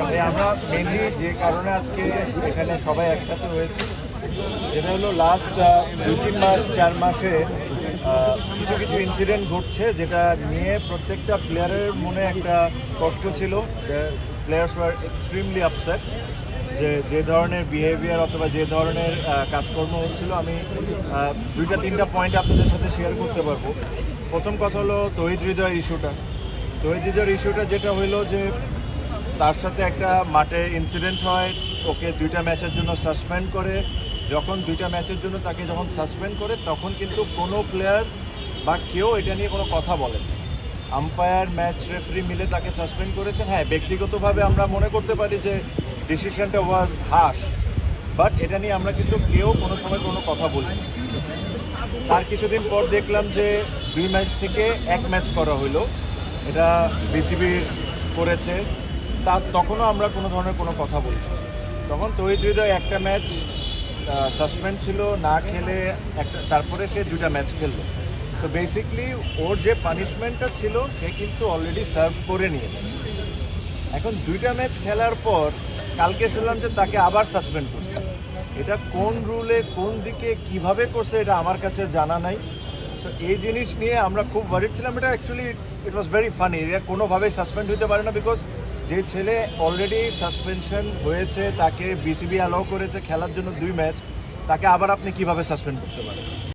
আমরা মেনলি যে কারণে আজকে এখানে সবাই একসাথে হয়েছে এটা হলো লাস্ট 2-3 মাস 4 মাসে কিছু কিছু ইনসিডেন্ট ঘটছে যেটা নিয়ে প্রত্যেকটা প্লেয়ারের মনে একটা কষ্ট ছিল। প্লেয়ার্স ওয়ার এক্সট্রিমলি আপসেট যে ধরনের বিহেভিয়ার অথবা যে ধরনের কাজকর্ম হচ্ছিল। আমি 2-3টা পয়েন্ট আপনাদের সাথে শেয়ার করতে পারবো। প্রথম কথা হলো তৌহিদ হৃদয়ের ইস্যুটা যেটা হইলো যে তার সাথে একটা মাঠে ইনসিডেন্ট হয়, ওকে 2টা ম্যাচের জন্য সাসপেন্ড করে। যখন 2টা ম্যাচের জন্য তাকে যখন সাসপেন্ড করে তখন কিন্তু কোনো প্লেয়ার বা কেউ এটা নিয়ে কোনো কথা বলেন। আম্পায়ার ম্যাচ রেফারি মিলে তাকে সাসপেন্ড করেছেন। হ্যাঁ, ব্যক্তিগতভাবে আমরা মনে করতে পারি যে ডিসিশনটা ওয়াজ হার্শ, বাট এটা নিয়ে আমরা কিন্তু কেউ কোনো সময় কোনো কথা বলিনি। তার কিছুদিন পর দেখলাম যে 2 ম্যাচ থেকে 1 ম্যাচ করা হলো, এটা বিসিবির করেছে। তখনও আমরা কোনো ধরনের কোনো কথা বলি। তখন তৌহিদ হৃদয় একটা ম্যাচ সাসপেন্ড ছিল, না খেলে তারপরে সে 2টা ম্যাচ খেললো। সো বেসিকলি ওর যে পানিশমেন্টটা ছিল সে কিন্তু অলরেডি সার্ভ করে নিয়েছে। এখন 2টা ম্যাচ খেলার পর কালকে শুনলাম যে তাকে আবার সাসপেন্ড করছে। এটা কোন রুলে কোন দিকে কিভাবে করছে এটা আমার কাছে জানা নাই। সো এই জিনিস নিয়ে আমরা খুব ওয়ারিড ছিলাম। এটা actually it was very funny. এটা কোনোভাবেই সাসপেন্ড হতে পারে না, বিকজ যে ছেলে অলরেডি সাসপেনশন হয়েছে তাকে বিসিবি অ্যালাউ করেছে খেলার জন্য 2 ম্যাচ, তাকে আবার আপনি কিভাবে সাসপেন্ড করতে পারেন?